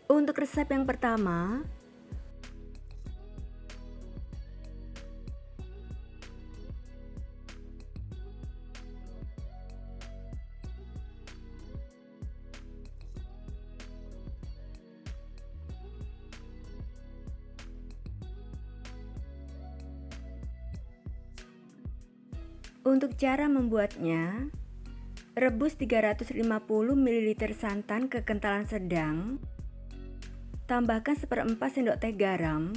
Untuk resep yang pertama, untuk cara membuatnya, rebus 350 ml santan kekentalan sedang, tambahkan 1/4 sendok teh garam,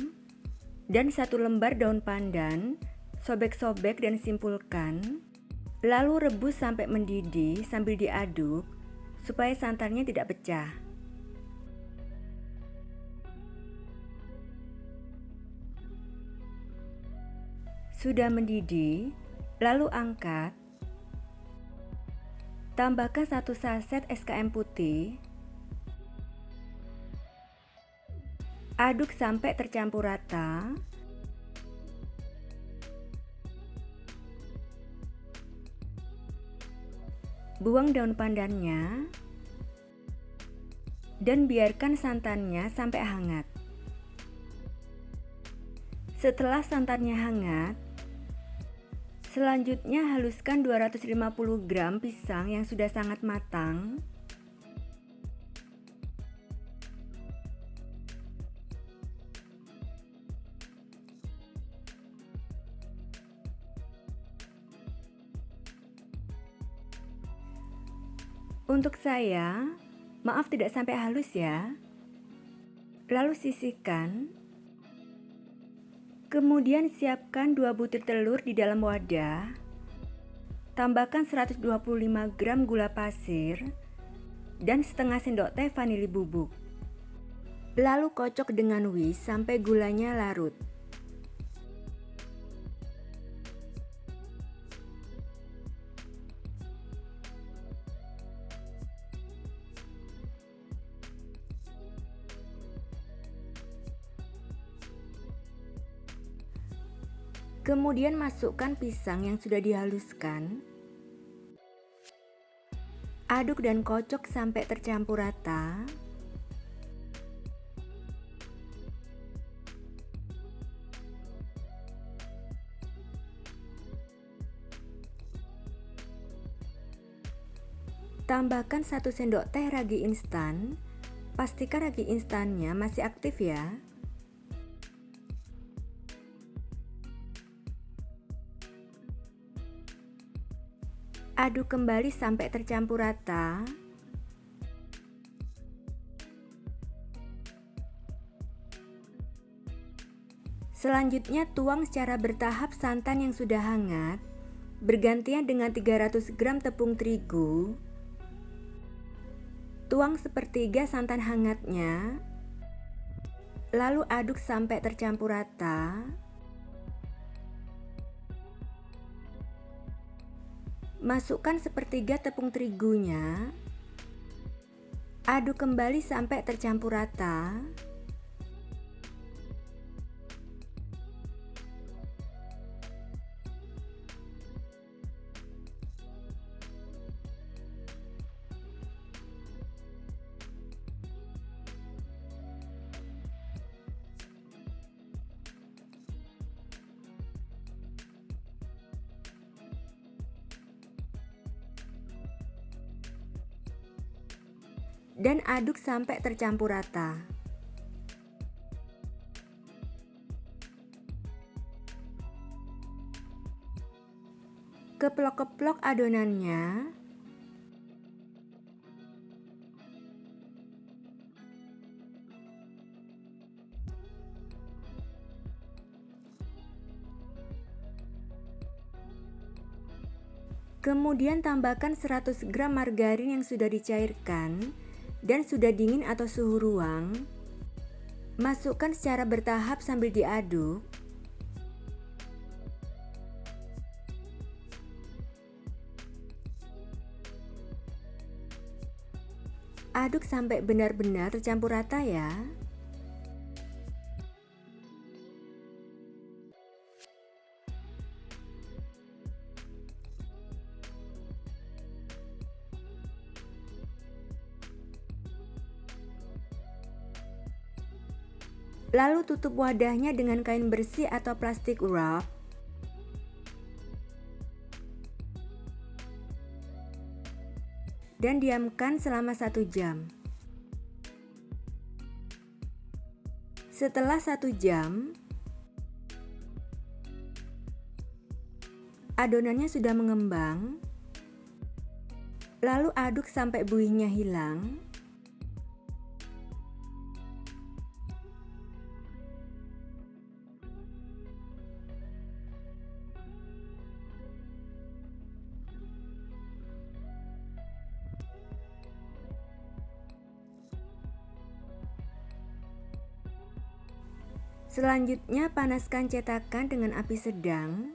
dan 1 lembar daun pandan, sobek-sobek dan simpulkan. Lalu rebus sampai mendidih sambil diaduk supaya santannya tidak pecah. Sudah mendidih, lalu angkat. Tambahkan 1 saset SKM putih. Aduk sampai tercampur rata. Buang daun pandannya dan biarkan santannya sampai hangat. Setelah santannya hangat, selanjutnya haluskan 250 gram pisang yang sudah sangat matang. Untuk saya, maaf tidak sampai halus ya. Lalu sisihkan. Kemudian siapkan 2 butir telur di dalam wadah. Tambahkan 125 gram gula pasir dan setengah sendok teh vanili bubuk. Lalu kocok dengan whisk sampai gulanya larut. Kemudian masukkan pisang yang sudah dihaluskan. Aduk dan kocok sampai tercampur rata. Tambahkan 1 sendok teh ragi instan. Pastikan ragi instannya masih aktif ya. Aduk kembali sampai tercampur rata. Selanjutnya tuang secara bertahap santan yang sudah hangat, bergantian dengan 300 gram tepung terigu. Tuang sepertiga santan hangatnya, lalu aduk sampai tercampur rata. Masukkan sepertiga tepung terigunya. Aduk kembali sampai tercampur rata. Dan aduk sampai tercampur rata. Keplok-keplok adonannya. Kemudian tambahkan 100 gram margarin yang sudah dicairkan dan sudah dingin atau suhu ruang. Masukkan secara bertahap sambil diaduk. Aduk sampai benar-benar tercampur rata ya. Lalu tutup wadahnya dengan kain bersih atau plastik wrap. Dan diamkan selama 1 jam. Setelah 1 jam, adonannya sudah mengembang. Lalu aduk sampai buihnya hilang. Selanjutnya panaskan cetakan dengan api sedang.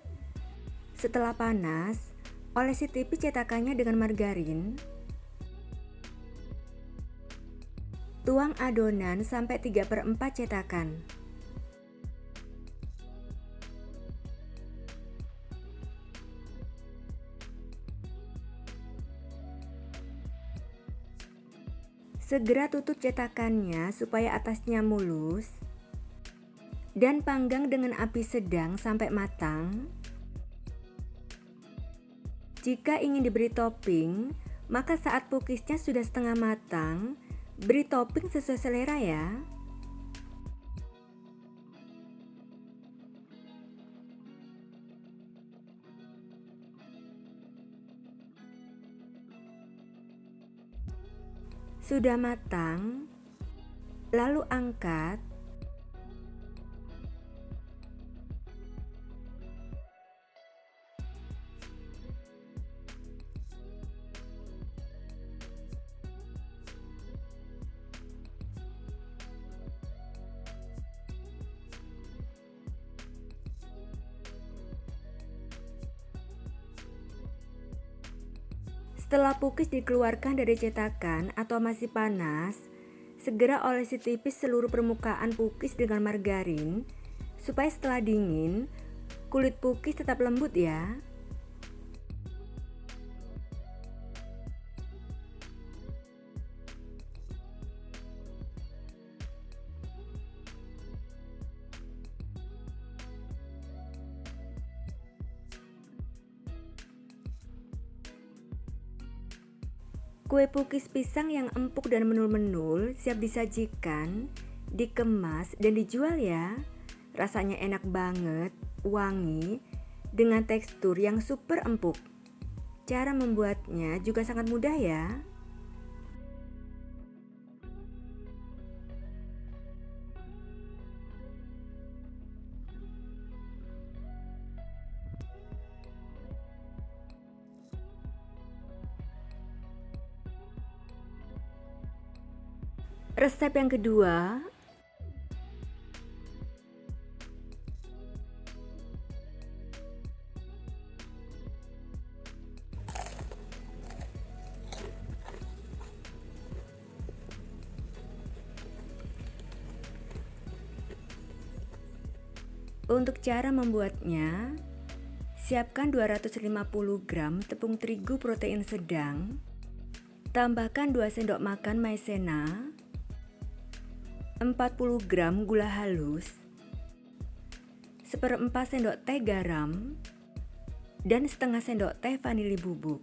Setelah panas, olesi tipis cetakannya dengan margarin. Tuang adonan sampai 3/4 cetakan. Segera tutup cetakannya supaya atasnya mulus. Dan panggang dengan api sedang sampai matang. Jika ingin diberi topping, maka saat cookiesnya sudah setengah matang, beri topping sesuai selera ya. Sudah matang, lalu angkat. Setelah cookies dikeluarkan dari cetakan atau masih panas, segera olesi tipis seluruh permukaan cookies dengan margarin supaya setelah dingin, kulit cookies tetap lembut ya. Kue pukis pisang yang empuk dan menul-menul siap disajikan, dikemas dan dijual ya. Rasanya enak banget, wangi, dengan tekstur yang super empuk. Cara membuatnya juga sangat mudah ya. Resep yang kedua, untuk cara membuatnya, siapkan 250 gram tepung terigu protein sedang, tambahkan 2 sendok makan maizena, 40 gram gula halus, 1/4 sendok teh garam, dan setengah sendok teh vanili bubuk.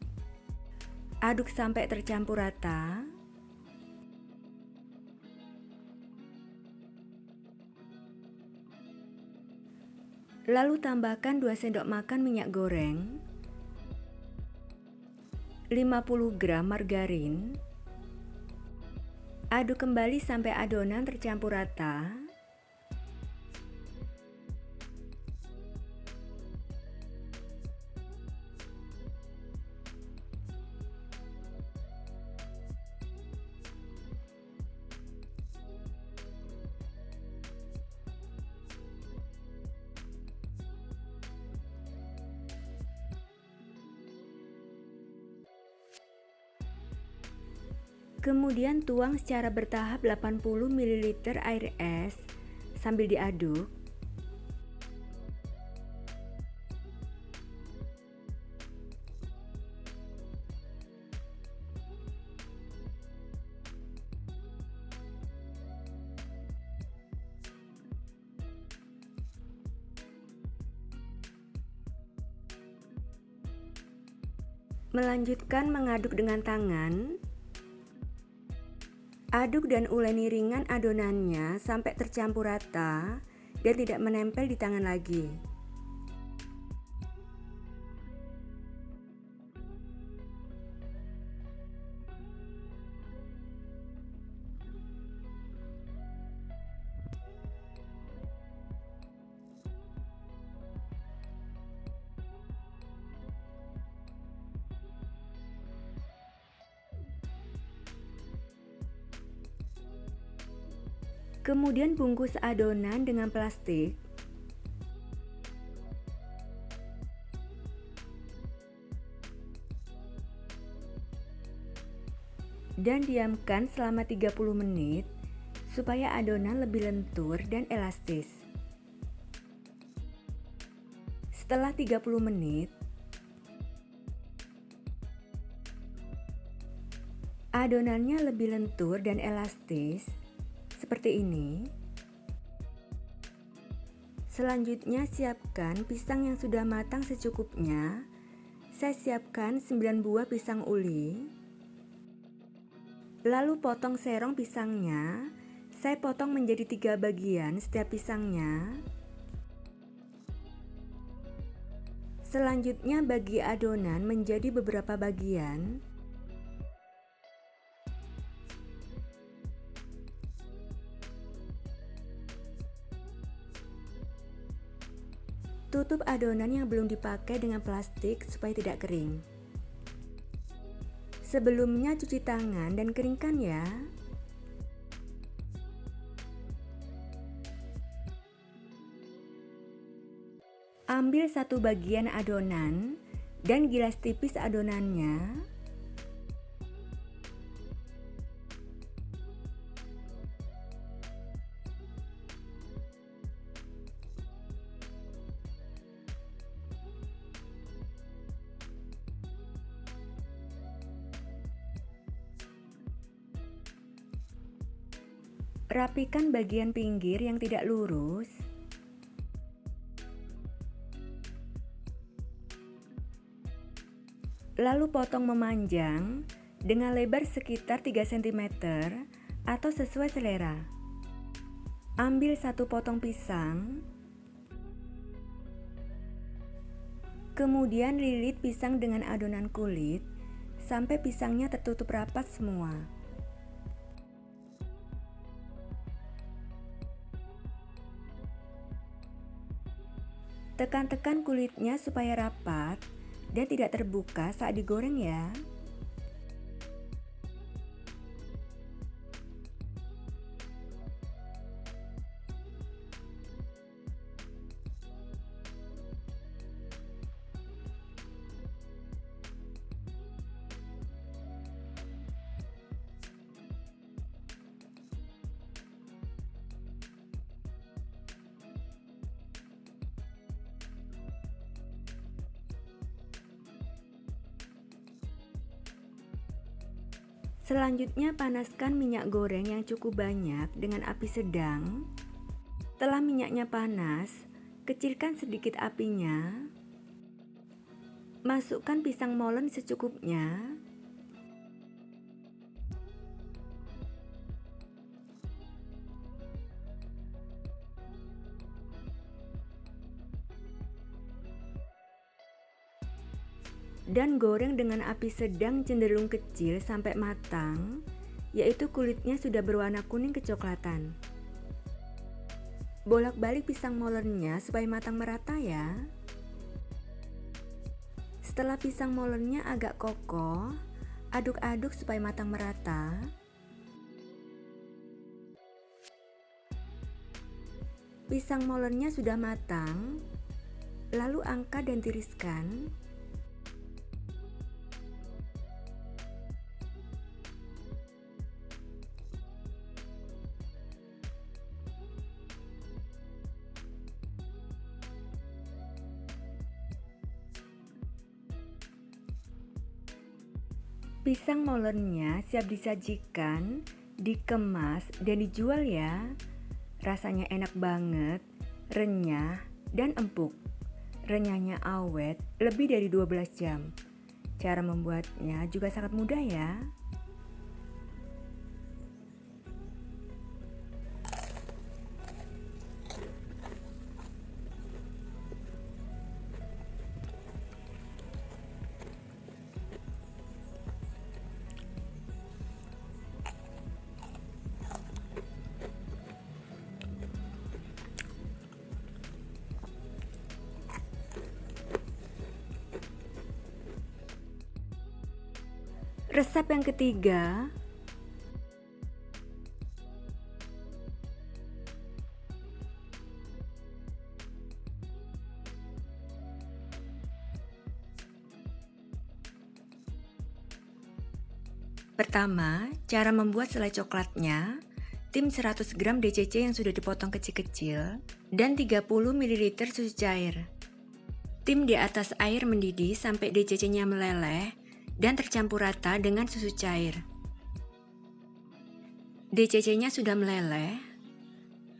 Aduk sampai tercampur rata. Lalu tambahkan 2 sendok makan minyak goreng, 50 gram margarin. Aduk kembali sampai adonan tercampur rata. Kemudian tuang secara bertahap 80 ml air es sambil diaduk. Melanjutkan mengaduk dengan tangan. Aduk dan uleni ringan adonannya sampai tercampur rata dan tidak menempel di tangan lagi. Kemudian bungkus adonan dengan plastik. Dan diamkan selama 30 menit supaya adonan lebih lentur dan elastis. Setelah 30 menit, adonannya lebih lentur dan elastis seperti ini. Selanjutnya siapkan pisang yang sudah matang secukupnya. Saya siapkan 9 buah pisang uli. Lalu potong serong pisangnya. Saya potong menjadi 3 bagian setiap pisangnya. Selanjutnya bagi adonan menjadi beberapa bagian. Tutup adonan yang belum dipakai dengan plastik supaya tidak kering. Sebelumnya cuci tangan dan keringkan ya. Ambil satu bagian adonan dan gilas tipis adonannya. Rapikan bagian pinggir yang tidak lurus. Lalu potong memanjang dengan lebar sekitar 3 cm atau sesuai selera. Ambil satu potong pisang. Kemudian lilit pisang dengan adonan kulit sampai pisangnya tertutup rapat semua. Tekan-tekan kulitnya supaya rapat dan tidak terbuka saat digoreng ya. Selanjutnya panaskan minyak goreng yang cukup banyak dengan api sedang. Setelah minyaknya panas, kecilkan sedikit apinya. Masukkan pisang molen secukupnya. Dan goreng dengan api sedang cenderung kecil sampai matang, yaitu kulitnya sudah berwarna kuning kecoklatan. Bolak-balik pisang molennya supaya matang merata ya. Setelah pisang molennya agak kokoh, aduk-aduk supaya matang merata. Pisang molennya sudah matang, lalu angkat dan tiriskan. Pisang molennya siap disajikan, dikemas, dan dijual ya. Rasanya enak banget, renyah, dan empuk. Renyahnya awet lebih dari 12 jam. Cara membuatnya juga sangat mudah ya. Resep yang ketiga, pertama, cara membuat selai coklatnya. Tim 100 gram DCC yang sudah dipotong kecil-kecil dan 30 ml susu cair. Tim di atas air mendidih sampai DCC-nya meleleh dan tercampur rata dengan susu cair. DCC-nya sudah meleleh,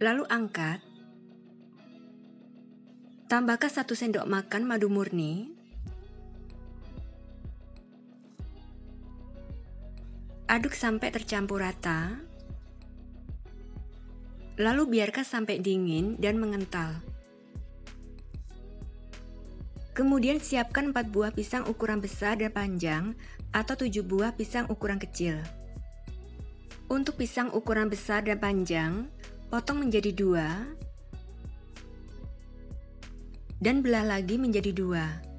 lalu angkat. Tambahkan 1 sendok makan madu murni. Aduk sampai tercampur rata. Lalu biarkan sampai dingin dan mengental. Kemudian siapkan 4 buah pisang ukuran besar dan panjang atau 7 buah pisang ukuran kecil. Untuk pisang ukuran besar dan panjang, potong menjadi 2 dan belah lagi menjadi 2.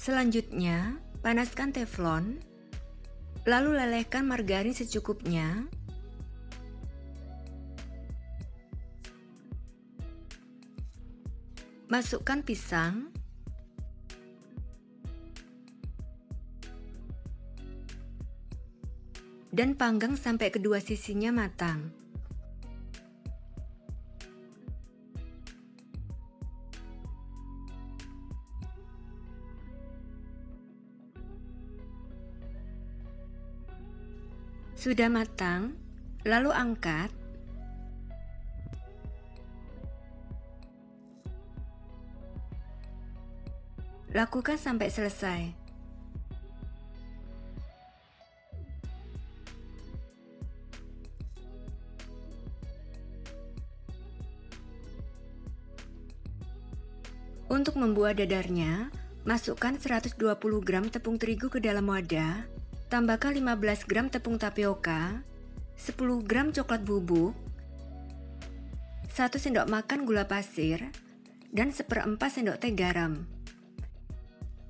Selanjutnya, panaskan teflon, lalu lelehkan margarin secukupnya. Masukkan pisang, dan panggang sampai kedua sisinya matang. Sudah matang, lalu angkat. Lakukan sampai selesai. Untuk membuat dadarnya, masukkan 120 gram tepung terigu ke dalam wadah. Tambahkan 15 gram tepung tapioka, 10 gram coklat bubuk, 1 sendok makan gula pasir, dan 1/4 sendok teh garam.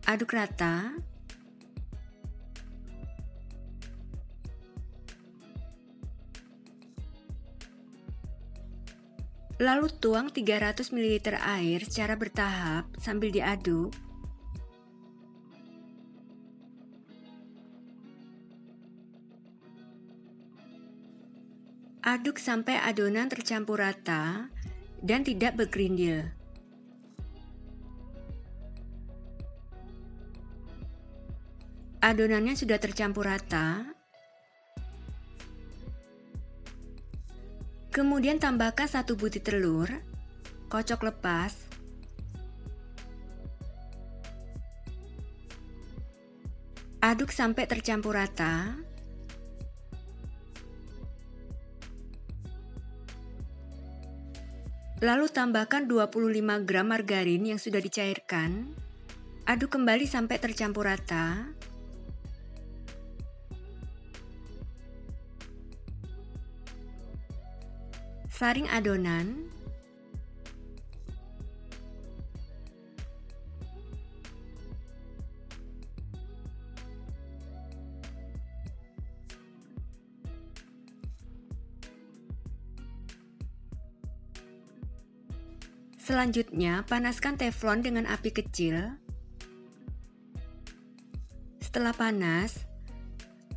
Aduk rata. Lalu tuang 300 ml air secara bertahap sambil diaduk. Aduk sampai adonan tercampur rata dan tidak bergerindil. Adonannya sudah tercampur rata. Kemudian tambahkan 1 butir telur, kocok lepas. Aduk sampai tercampur rata. Lalu tambahkan 25 gram margarin yang sudah dicairkan. Aduk kembali sampai tercampur rata. Saring adonan. Selanjutnya, panaskan teflon dengan api kecil. Setelah panas,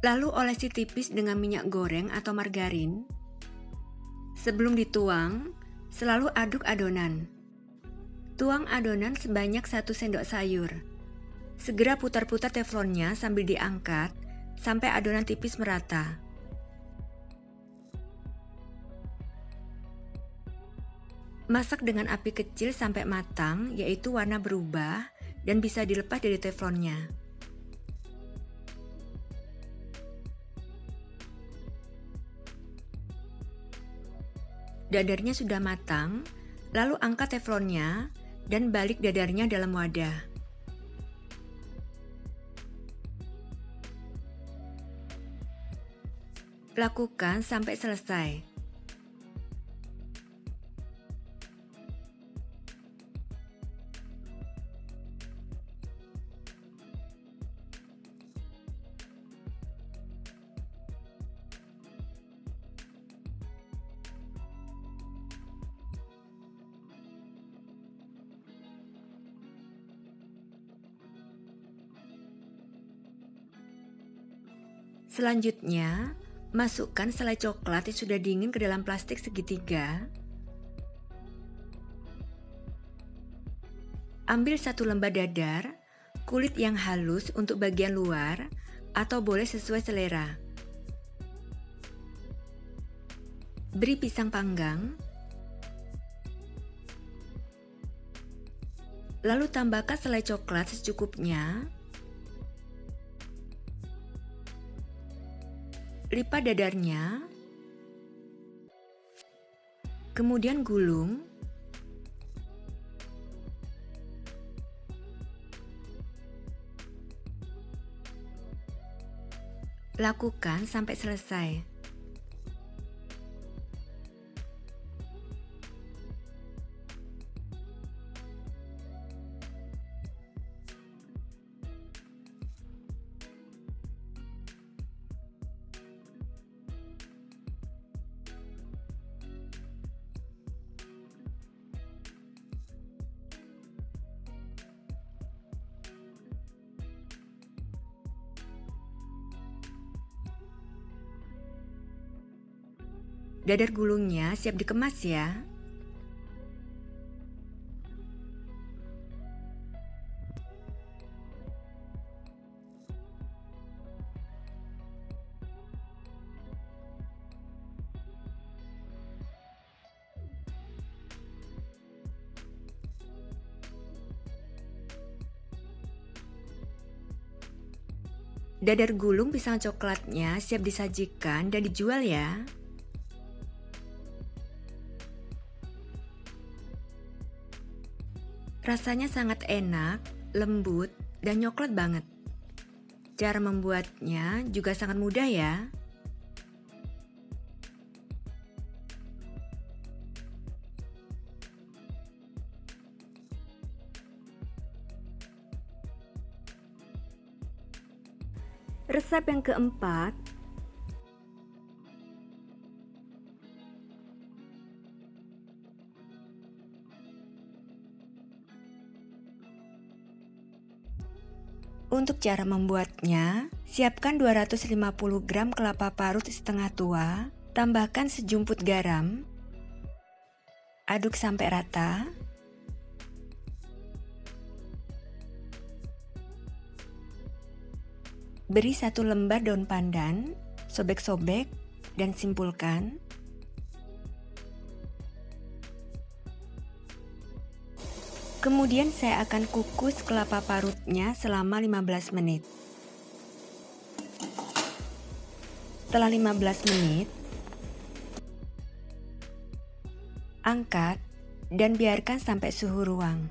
lalu olesi tipis dengan minyak goreng atau margarin. Sebelum dituang, selalu aduk adonan. Tuang adonan sebanyak 1 sendok sayur. Segera putar-putar teflonnya sambil diangkat sampai adonan tipis merata. Masak dengan api kecil sampai matang, yaitu warna berubah dan bisa dilepas dari teflonnya. Dadarnya sudah matang, lalu angkat teflonnya dan balik dadarnya dalam wadah. Lakukan sampai selesai. Selanjutnya, masukkan selai coklat yang sudah dingin ke dalam plastik segitiga. Ambil satu lembar dadar, kulit yang halus untuk bagian luar, atau boleh sesuai selera. Beri pisang panggang. Lalu tambahkan selai coklat secukupnya. Lipat dadarnya. Kemudian gulung. Lakukan sampai selesai. Dadar gulungnya siap dikemas ya. Dadar gulung pisang coklatnya siap disajikan dan dijual ya. Rasanya sangat enak, lembut, dan coklat banget. Cara membuatnya juga sangat mudah ya. Resep yang keempat, untuk cara membuatnya, siapkan 250 gram kelapa parut setengah tua, tambahkan sejumput garam, aduk sampai rata. Beri satu lembar daun pandan, sobek-sobek, dan simpulkan. Kemudian saya akan kukus kelapa parutnya selama 15 menit. Setelah 15 menit, angkat dan biarkan sampai suhu ruang.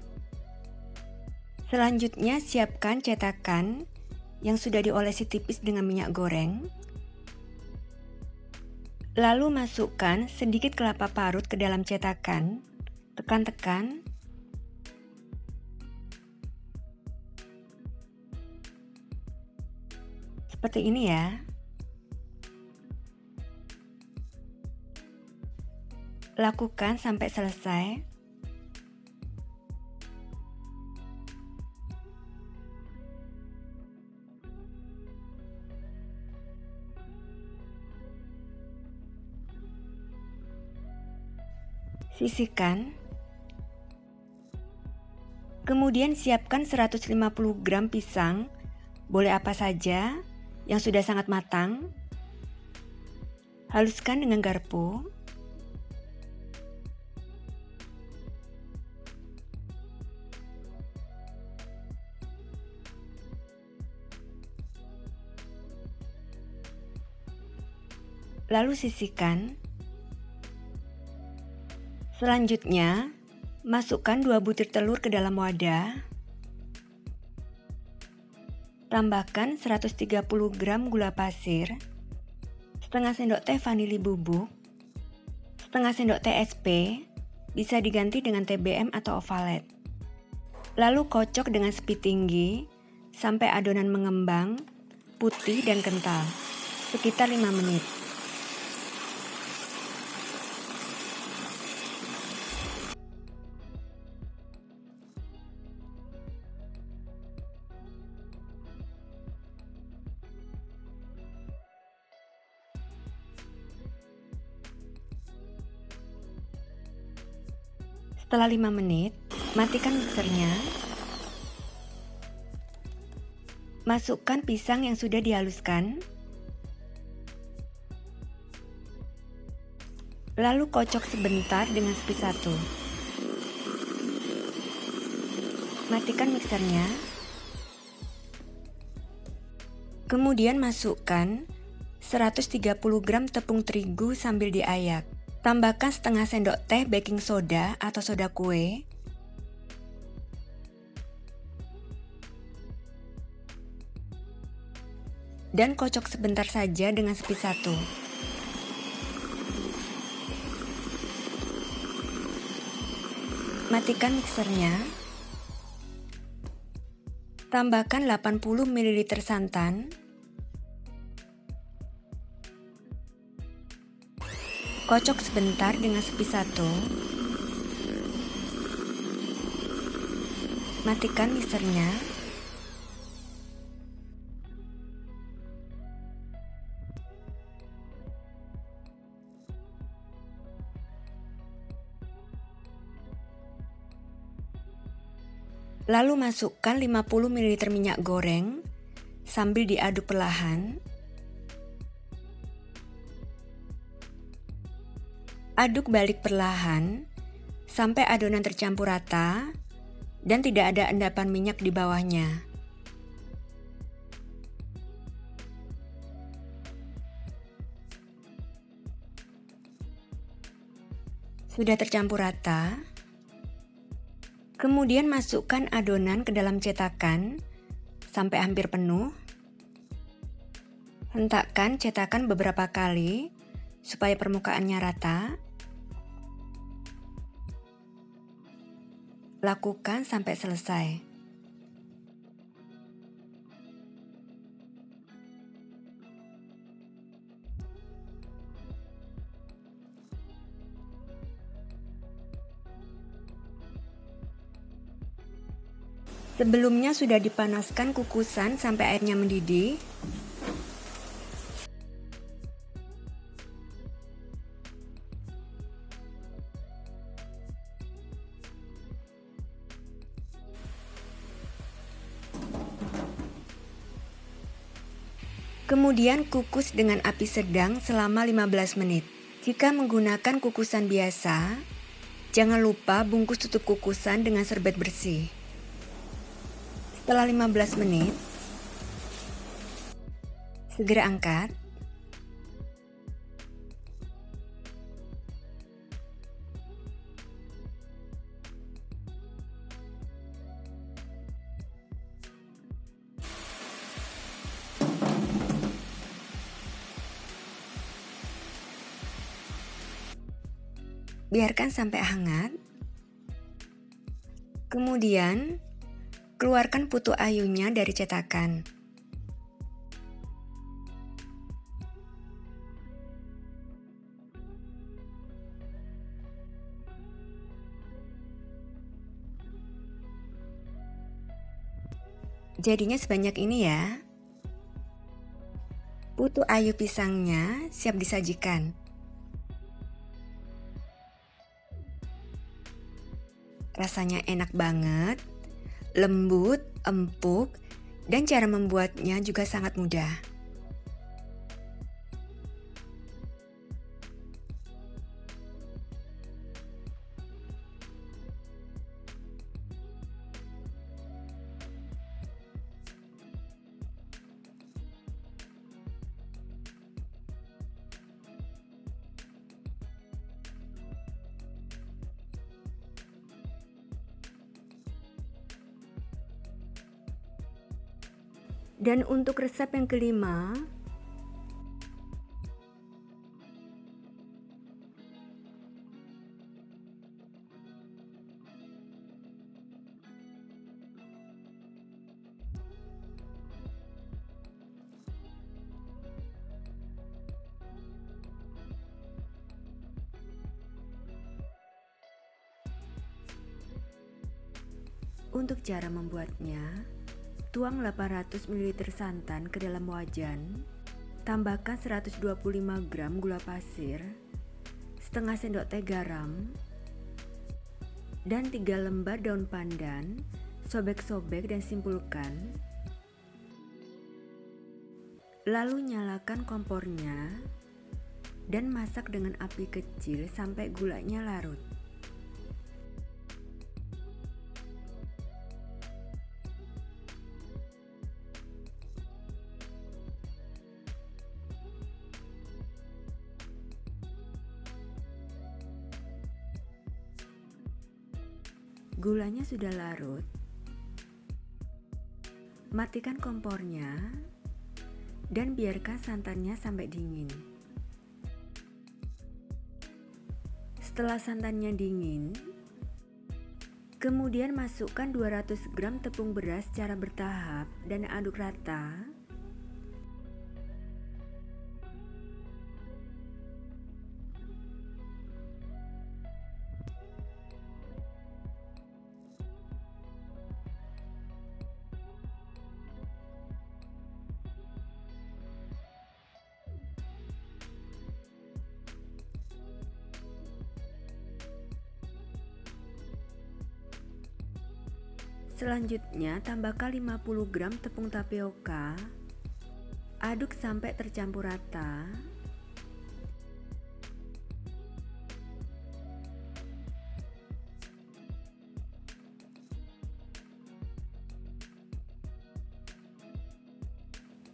Selanjutnya siapkan cetakan yang sudah diolesi tipis dengan minyak goreng. Lalu masukkan sedikit kelapa parut ke dalam cetakan, tekan-tekan. Seperti ini ya. Lakukan sampai selesai. Sisihkan. Kemudian siapkan 150 gram pisang, boleh apa saja, yang sudah sangat matang. Haluskan dengan garpu. Lalu sisihkan. Selanjutnya, masukkan 2 butir telur ke dalam wadah. Tambahkan 130 gram gula pasir, setengah sendok teh vanili bubuk, setengah sendok teh SP, bisa diganti dengan TBM atau ovalet. Lalu kocok dengan speed tinggi sampai adonan mengembang, putih dan kental, sekitar 5 menit. Setelah 5 menit, matikan mixernya. Masukkan pisang yang sudah dihaluskan. Lalu kocok sebentar dengan speed 1. Matikan mixernya. Kemudian masukkan 130 gram tepung terigu sambil diayak. Tambahkan setengah sendok teh baking soda atau soda kue. Dan kocok sebentar saja dengan speed 1. Matikan mixernya. Tambahkan 80 ml santan. Kocok sebentar dengan speed 1. Matikan mixernya. Lalu masukkan 50 ml minyak goreng sambil diaduk perlahan. Aduk balik perlahan sampai adonan tercampur rata dan tidak ada endapan minyak di bawahnya. Sudah tercampur rata. Kemudian masukkan adonan ke dalam cetakan sampai hampir penuh. Hentakkan cetakan beberapa kali supaya permukaannya rata. Lakukan sampai selesai. Sebelumnya sudah dipanaskan kukusan sampai airnya mendidih. Kemudian kukus dengan api sedang selama 15 menit. Jika menggunakan kukusan biasa, jangan lupa bungkus tutup kukusan dengan serbet bersih. Setelah 15 menit, segera angkat. Biarkan sampai hangat. Kemudian, keluarkan putu ayunya dari cetakan. Jadinya sebanyak ini ya. Putu ayu pisangnya siap disajikan. Rasanya enak banget, lembut, empuk, dan cara membuatnya juga sangat mudah. Dan untuk resep yang kelima, untuk cara membuatnya, tuang 800 ml santan ke dalam wajan, tambahkan 125 gram gula pasir, setengah sendok teh garam, dan 3 lembar daun pandan, sobek-sobek dan simpulkan. Lalu nyalakan kompornya dan masak dengan api kecil sampai gulanya larut. Gulanya sudah larut, matikan kompornya dan biarkan santannya sampai dingin. Setelah santannya dingin, kemudian masukkan 200 gram tepung beras secara bertahap dan aduk rata. Selanjutnya, tambahkan 50 gram tepung tapioka. Aduk sampai tercampur rata.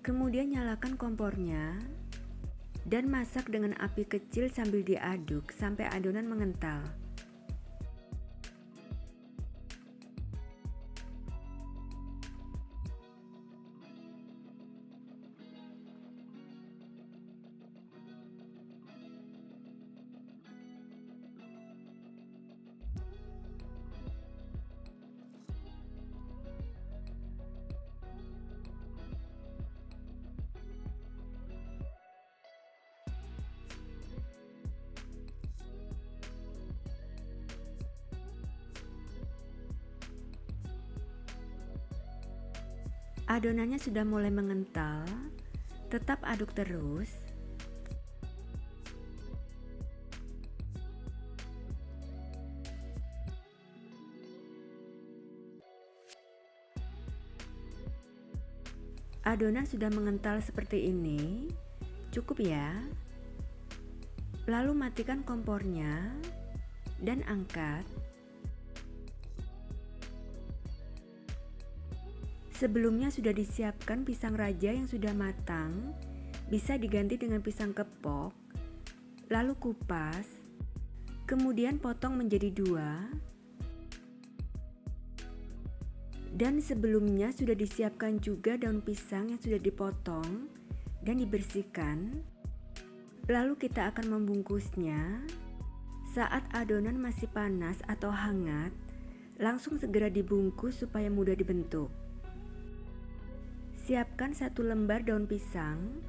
Kemudian nyalakan kompornya dan masak dengan api kecil sambil diaduk sampai adonan mengental. Adonannya sudah mulai mengental, tetap aduk terus. Adonan sudah mengental seperti ini, cukup ya. Lalu matikan kompornya dan angkat. Sebelumnya sudah disiapkan pisang raja yang sudah matang, bisa diganti dengan pisang kepok, lalu kupas, kemudian potong menjadi 2. Dan sebelumnya sudah disiapkan juga daun pisang yang sudah dipotong dan dibersihkan. Lalu kita akan membungkusnya. Saat adonan masih panas atau hangat, langsung segera dibungkus supaya mudah dibentuk. Siapkan 1 lembar daun pisang,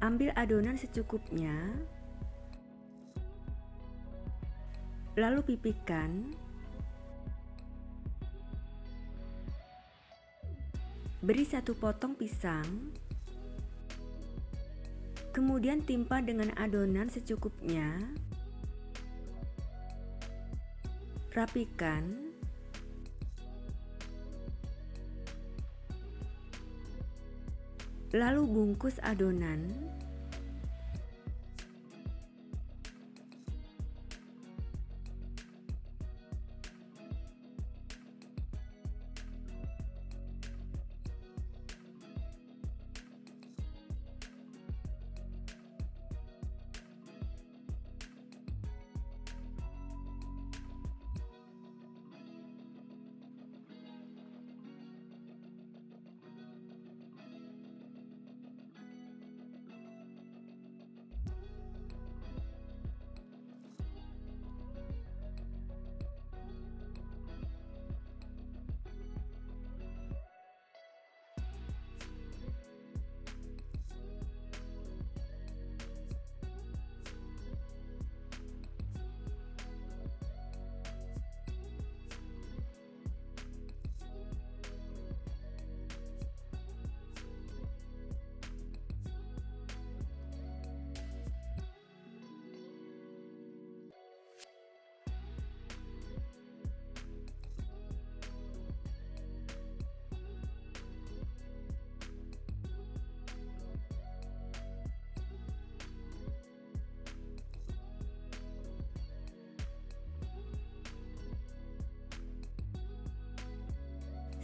ambil adonan secukupnya, lalu pipihkan. Beri 1 potong pisang, kemudian timpa dengan adonan secukupnya, rapikan. Lalu bungkus adonan.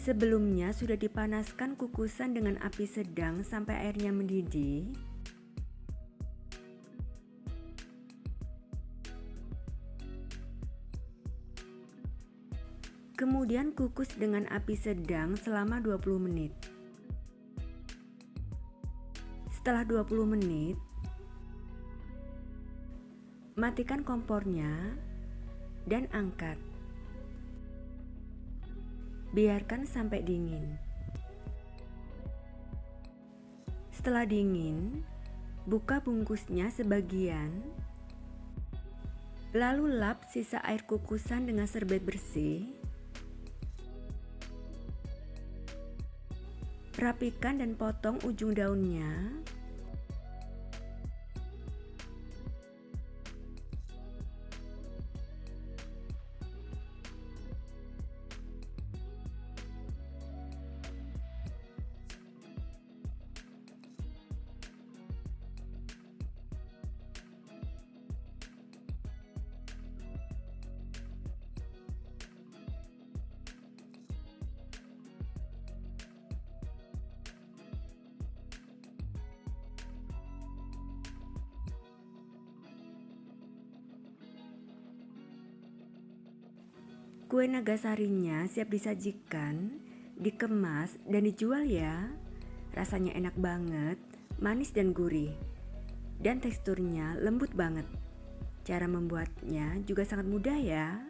Sebelumnya sudah dipanaskan kukusan dengan api sedang sampai airnya mendidih. Kemudian kukus dengan api sedang selama 20 menit. Setelah 20 menit, matikan kompornya dan angkat. Biarkan sampai dingin. Setelah dingin, buka bungkusnya sebagian, lalu lap sisa air kukusan dengan serbet bersih. Rapikan dan potong ujung daunnya. Kue nagasarinya siap disajikan, dikemas, dan dijual ya. Rasanya enak banget, manis dan gurih, dan teksturnya lembut banget. Cara membuatnya juga sangat mudah ya.